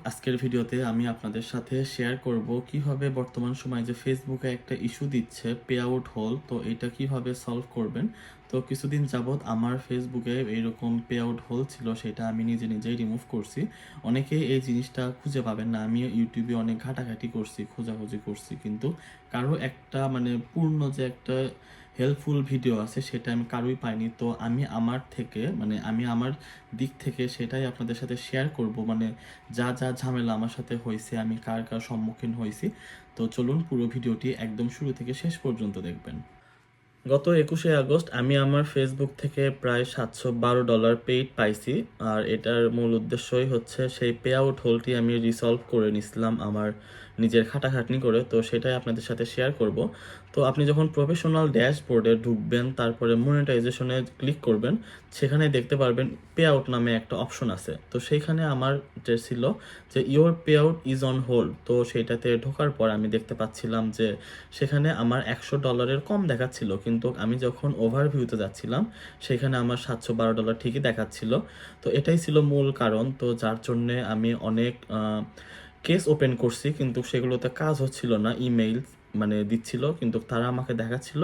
আজকের ভিডিওতে আমি আপনাদের সাথে শেয়ার করব কিভাবে বর্তমান সময়ে যে ফেসবুকে একটা ইস্যু দিচ্ছে পে আউট হোল, তো এটা কিভাবে সলভ করবেন। তো কিছুদিন যাবত আমার ফেসবুকে এইরকম পে আউট হোল ছিল, সেটা আমি নিজে নিজেই রিমুভ করছি। অনেকেই এই জিনিসটা খুঁজে পাবেন না, আমি ইউটিউবে অনেক ঘাটাঘাটি করছি, খোঁজাখুঁজি করছি, কিন্তু কারো একটা পূর্ণ যে একটা হেল্পফুল ভিডিও আছে সেটা আমি কারোই পাইনি। তো আমি আমার দিক থেকে সেটাই আপনাদের সাথে শেয়ার করব, যা যা ঝামেলা আমার সাথে হয়েছে, আমি কার কার সম্মুখীন হয়েছি। তো চলুন পুরো ভিডিওটি একদম শুরু থেকে শেষ পর্যন্ত দেখবেন। গত 21শে আগস্ট আমি আমার ফেসবুক থেকে প্রায় $712 পেইড পাইছি। আর এটার মূল উদ্দেশ্যই হচ্ছে সেই পে আউট হোলটি আমি রিসলভ করে নিছিলাম আমার নিজের খাটাখাটনি করে, তো সেটাই আপনাদের সাথে শেয়ার করব। তো আপনি যখন প্রফেশনাল ড্যাশবোর্ডে ঢুকবেন, তারপরে মনিটাইজেশনে ক্লিক করবেন, সেখানে দেখতে পারবেন পে আউট নামে একটা অপশন আছে। তো সেইখানে আমার যে ছিল যে your pay out is on hold, তো সেইটাতে ঢোকার পর আমি দেখতে পাচ্ছিলাম যে সেখানে আমার $100 কম দেখাচ্ছিল, কিন্তু আমি যখন ওভারভিউতে যাচ্ছিলাম সেখানে আমার $712 ঠিকই দেখাচ্ছিল। তো এটাই ছিল মূল কারণ, তো যার জন্যে আমি অনেক কেস ওপেন করছি, কিন্তু সেগুলোতে কাজ হচ্ছিল না। ইমেইল দিচ্ছিল, কিন্তু তারা আমাকে দেখাচ্ছিল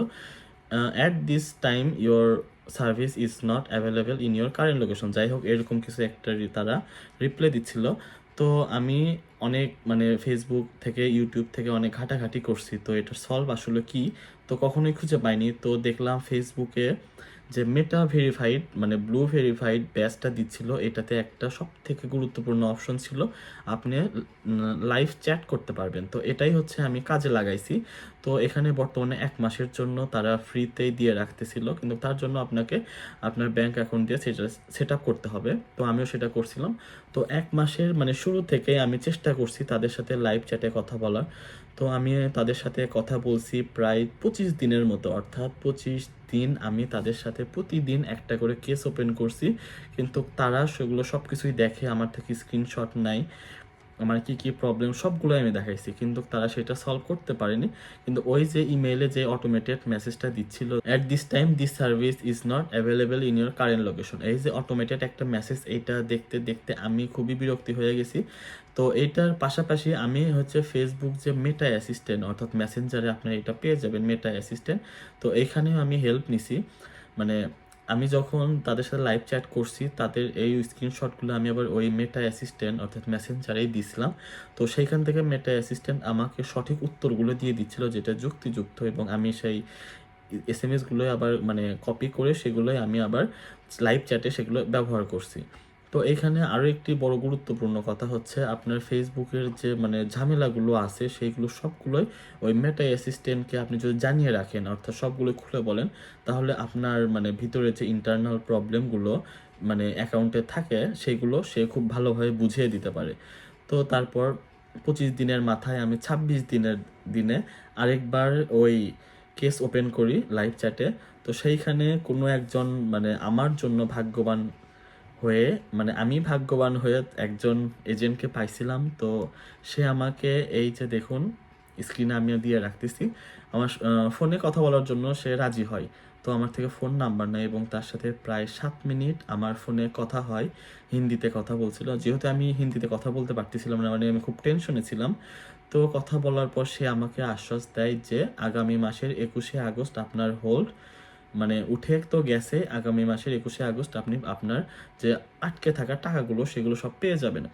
at this time your service is not available in your current location. যাই হোক, এরকম কিছু একটা তারা রিপ্লাই দিচ্ছিল। তো আমি অনেক ফেসবুক থেকে ইউটিউব থেকে অনেক ঘাটাঘাটি করছি, তো এটা সলভ আসলে কি, তো কখনোই খুঁজে পাইনি। তো দেখলাম ফেসবুকে যে মেটা ভেরিফাইড ব্লু ভেরিফাইড ব্যাজটা দিচ্ছিল, এটাতে একটা সব থেকে গুরুত্বপূর্ণ অপশন ছিল, আপনি লাইভ চ্যাট করতে পারবেন। তো এটাই হচ্ছে আমি কাজে লাগাইছি। তো এখানে বর্তমানে 1 মাসের জন্য তারা ফ্রিতেই দিয়ে রাখতেছিল, কিন্তু তার জন্য আপনাকে আপনার ব্যাংক অ্যাকাউন্ট দিয়ে সেটা সেট আপ করতে হবে। তো আমিও সেটা করছিলাম। তো 1 মাসের শুরু থেকে আমি চেষ্টা করছি তাদের সাথে লাইভ চ্যাটে কথা বলার। তো আমি তাদের সাথে কথা বলছি প্রায় 25 দিনের মতো, অর্থাৎ 25 দিন আমি তাদের সাথে প্রতিদিন একটা করে কেস ওপেন করছি। কিন্তু তারা সেগুলো সব কিছুই দেখে, আমার থেকে স্ক্রিনশট নাই, আমার কি কি প্রবলেম সবগুলো আমি দেখাইছি, কিন্তু তারা সেটা সলভ করতে পারেনি। কিন্তু ওই যে ইমেইলে যে অটোমেটেড মেসেজটা দিচ্ছিল, at this time this service is not available in your current location, এই যে অটোমেটেড একটা মেসেজ, এইটা দেখতে দেখতে আমি খুবই বিরক্তি হয়ে গেছি। তো এইটার পাশাপাশি আমি হচ্ছে ফেসবুক যে মেটা অ্যাসিস্ট্যান্ট, অর্থাৎ মেসেঞ্জারে আপনার এটা পেয়ে যাবেন মেটা অ্যাসিস্ট্যান্ট, তো এইখানেও আমি হেল্প নিছি। মানে আমি যখন তাদের সাথে লাইভ চ্যাট করছি, তাদের এই স্ক্রিনশটগুলো আমি আবার ওই মেটা অ্যাসিস্ট্যান্ট অর্থাৎ মেসেঞ্জারেই দিছিলাম। তো সেইখান থেকে মেটা অ্যাসিস্ট্যান্ট আমাকে সঠিক উত্তরগুলো দিয়ে দিচ্ছিল, যেটা যুক্তিযুক্ত, এবং আমি সেই এসএমএসগুলোই আবার কপি করে সেগুলোই আমি আবার লাইভ চ্যাটে সেগুলো ব্যবহার করছি। তো এইখানে আরও একটি বড় গুরুত্বপূর্ণ কথা হচ্ছে, আপনার ফেসবুকের যে ঝামেলাগুলো আছে সেইগুলো সবগুলোই ওই মেটা অ্যাসিস্ট্যান্টকে আপনি যদি জানিয়ে রাখেন, অর্থাৎ সবগুলো খুলে বলেন, তাহলে আপনার ভিতরে যে ইন্টারনাল প্রবলেমগুলো অ্যাকাউন্টে থাকে সেগুলো সে খুব ভালোভাবে বুঝিয়ে দিতে পারে। তো তারপর 25 দিনের মাথায় আমি 26 দিনে আরেকবার ওই কেস ওপেন করি লাইভ চ্যাটে। তো সেইখানে কোনো একজন আমার জন্য ভাগ্যবান হয়ে আমি ভাগ্যবান হয়ে একজন এজেন্টকে পাইছিলাম। তো সে আমাকে, এই যে দেখুন স্ক্রিনে আমিও দিয়ে রাখতেছি, আমার ফোনে কথা বলার জন্য সে রাজি হয়। তো আমার থেকে ফোন নাম্বার নেয় এবং তার সাথে প্রায় 7 মিনিট আমার ফোনে কথা হয়। হিন্দিতে কথা বলছিল, যেহেতু আমি হিন্দিতে কথা বলতে পারতেছিলাম না, আমি খুব টেনশনে ছিলাম। তো কথা বলার পর সে আমাকে আশ্বাস দেয় যে আগামী মাসের 21শে আগস্ট আপনার হোল্ড উঠে তো গেছে, আগামী মাসের 21শে আগস্ট আপনি আপনার যে আটকে থাকা টাকাগুলো সেগুলো সব পেয়ে যাবেন।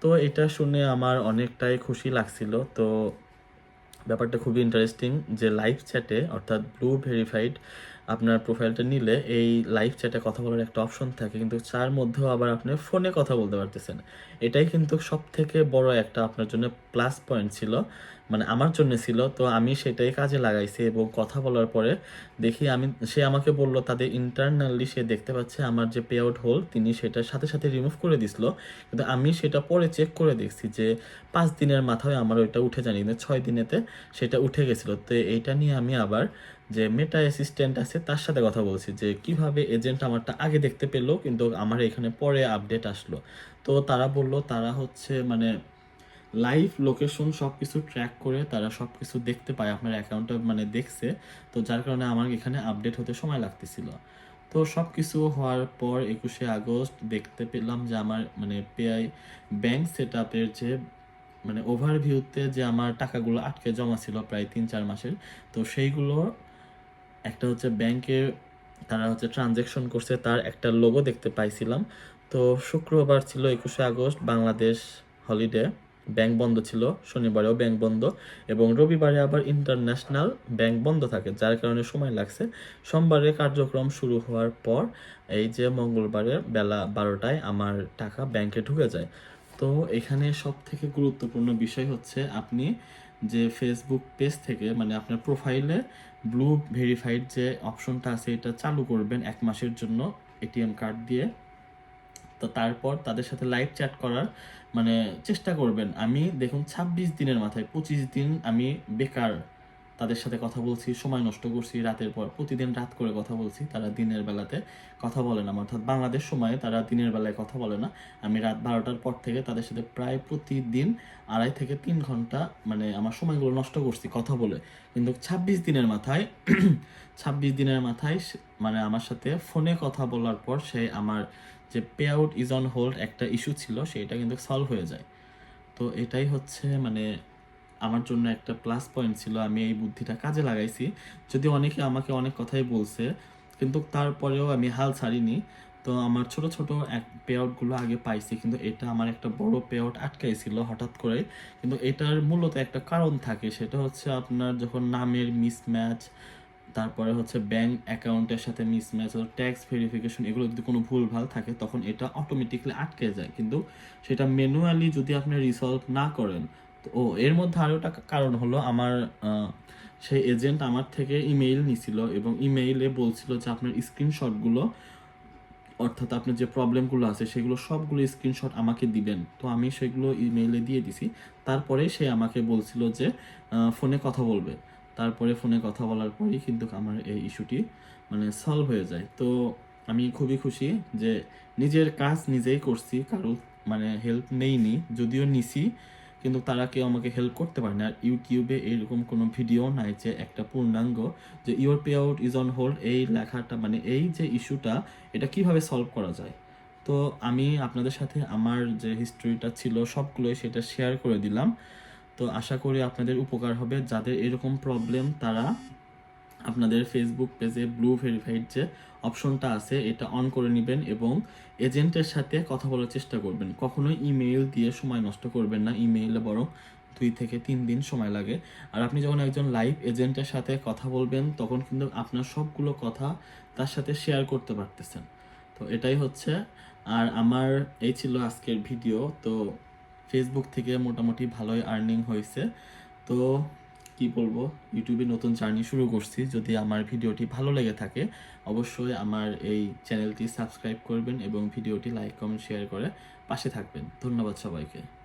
তো এটা শুনে আমার অনেকটাই খুশি লাগছিল। তো ব্যাপারটা খুবই ইন্টারেস্টিং যে লাইভ চ্যাটে অর্থাৎ ব্লু ভেরিফাইড আপনার প্রোফাইলটা নিলে এই লাইভ চ্যাটে কথা বলার একটা অপশন থাকে, কিন্তু তার মধ্যেও আবার আপনি ফোনে কথা বলতে পারতেছেন। এটাই কিন্তু সব থেকে বড় একটা আপনার জন্য প্লাস পয়েন্ট ছিল, আমার জন্য ছিল। তো আমি সেটাই কাজে লাগাইছি এবং কথা বলার পরে দেখি সে আমাকে বলল তাদের ইন্টারনালি সে দেখতে পাচ্ছে আমার যে পে আউট হোল তিনি সেটার সাথে সাথে রিমুভ করে দিছিল। কিন্তু আমি সেটা পরে চেক করে দেখছি যে 5 দিনের মাথায় আমার ওইটা উঠে যায়নি, কিন্তু 6 দিনেতে সেটা উঠে গেছিলো। তো এইটা নিয়ে আমি আবার যে মেটা অ্যাসিস্ট্যান্ট আছে তার সাথে কথা বলছি যে কিভাবে এজেন্ট আমারটা আগে দেখতে পেলো কিন্তু আমার এখানে পরে আপডেট আসলো। তো তারা বলল তারা হচ্ছে লাইভ লোকেশন সব কিছু ট্র্যাক করে তারা সব কিছু দেখতে পায়, আপনার অ্যাকাউন্টটা দেখছে। তো যার কারণে আমার এখানে আপডেট হতে সময় লাগতেছিল। তো সব কিছু হওয়ার পর 21শে আগস্ট দেখতে পেলাম যে আমার মানে পেআই ব্যাংক সেট আপের যে মানে ওভারভিউতে যে আমার টাকাগুলো আটকে জমা ছিল প্রায় 3-4 মাসের, তো সেইগুলো একটা হচ্ছে ব্যাংকের তারা হচ্ছে ট্রানজ্যাকশন করছে তার একটা লোগো দেখতে পাইছিলাম। তো শুক্রবার ছিল 21শে আগস্ট, বাংলাদেশ হলিডে, ব্যাংক বন্ধ ছিল, শনিবারেও ব্যাংক বন্ধ এবং রবিবারে আবার ইন্টারন্যাশনাল ব্যাংক বন্ধ থাকে, যার কারণে সময় লাগছে। সোমবারে কার্যক্রম শুরু হওয়ার পর এই যে মঙ্গলবারে বেলা 12টায় আমার টাকা ব্যাংকে ঢুকে যায়। তো এখানে সব থেকে গুরুত্বপূর্ণ বিষয় হচ্ছে আপনি যে ফেসবুক পেজ থেকে মানে আপনার প্রোফাইলে ব্লু ভেরিফাইড যে অপশনটা আছে এটা চালু করবেন 1 মাসের জন্য এটিএম কার্ড দিয়ে। তো তারপর তাদের সাথে লাইভ চ্যাট করার মানে চেষ্টা করবেন। আমি দেখুন 26 দিনের মাথায় 25 দিন আমি বেকার তাদের সাথে কথা বলছি, সময় নষ্ট করছি, রাতের পর প্রতিদিন রাত করে কথা বলছি, তারা দিনের বেলাতে কথা বলে না, অর্থাৎ বাংলাদেশ সময়ে তারা দিনের বেলায় কথা বলে না। আমি রাত 12টার পর থেকে তাদের সাথে প্রায় প্রতিদিন 2.5 থেকে 3 ঘন্টা মানে আমার সময়গুলো নষ্ট করছি কথা বলে। কিন্তু 26 দিনের মাথায় 26 দিনের মাথায় মানে আমার সাথে ফোনে কথা বলার পর সে আমার যে pay out is on hold একটা ইস্যু ছিল সেটা কিন্তু সলভ হয়ে যায়। তো এটাই হচ্ছে মানে আমার জন্য একটা প্লাস পয়েন্ট ছিল, আমি এই বুদ্ধিটা কাজে লাগাইছি। যদি অনেকে আমাকে অনেক কথাই বলছে, কিন্তু তারপরেও আমি হাল ছাড়িনি। তো আমার ছোট ছোট পে আউটগুলো আগে পাইছি, কিন্তু এটা আমার একটা বড় পে আউট আটকাইছিল হঠাৎ করে। কিন্তু এটার মূলত একটা কারণ থাকে, সেটা হচ্ছে আপনার যখন নামের মিসম্যাচ, তারপরে হচ্ছে ব্যাংক অ্যাকাউন্টের সাথে মিসম্যাচ, ট্যাক্স ভেরিফিকেশন, এগুলো যদি কোনো ভুলভাল থাকে তখন এটা অটোমেটিকলি আটকে যায়। কিন্তু সেটা ম্যানুয়ালি যদি আপনি রিসলভ না করেন, তো এর মধ্যে আরও একটা কারণ হলো আমার সেই এজেন্ট আমার থেকে ইমেইল নিছিল এবং ইমেইলে বলছিল যে আপনার স্ক্রিনশটগুলো, অর্থাৎ আপনার যে প্রবলেমগুলো আছে সেগুলো সবগুলো স্ক্রিনশট আমাকে দিবেন। তো আমি সেগুলো ইমেইলে দিয়ে দিছি। তারপরে সে আমাকে বলছিল যে ফোনে কথা বলবে। তারপরে ফোনে কথা বলার পরেই কিন্তু আমার এই ইস্যুটি মানে সলভ হয়ে যায়। তো আমি খুবই খুশি যে নিজের কাজ নিজেই করছি, কারো মানে হেল্প নেইনি, যদিও নিছি কিন্তু তারা কেউ আমাকে হেল্প করতে পারে না। আর ইউটিউবে এরকম কোনো ভিডিও নাই যে একটা পূর্ণাঙ্গ যে your pay out is on hold এই লেখাটা মানে এই যে ইস্যুটা এটা কিভাবে সলভ করা যায়। তো আমি আপনাদের সাথে আমার যে হিস্ট্রিটা ছিল সবগুলোই সেটা শেয়ার করে দিলাম। তো আশা করি আপনাদের উপকার হবে। যাদের এরকম প্রবলেম তারা আপনাদের ফেসবুক পেজে ব্লু ভেরিফাইড যে অপশনটা আছে এটা অন করে নেবেন এবং এজেন্টের সাথে কথা বলার চেষ্টা করবেন। কখনোই ইমেইল দিয়ে সময় নষ্ট করবেন না, ইমেইলে বরং 2 থেকে 3 দিন সময় লাগে। আর আপনি যখন একজন লাইভ এজেন্টের সাথে কথা বলবেন তখন কিন্তু আপনার সবগুলো কথা তার সাথে শেয়ার করতে পারতেছেন। তো এটাই হচ্ছে। আর আমার এই ছিল আজকের ভিডিও। তো ফেসবুক থেকে মোটামুটি ভালোই আর্নিং হয়েছে। তো কি বলবো, ইউটিউবে নতুন জার্নি শুরু করছি। যদি আমার ভিডিওটি ভালো লেগে থাকে অবশ্যই আমার এই চ্যানেলটি সাবস্ক্রাইব করবেন এবং ভিডিওটি লাইক কমেন্ট শেয়ার করে পাশে থাকবেন। ধন্যবাদ সবাইকে।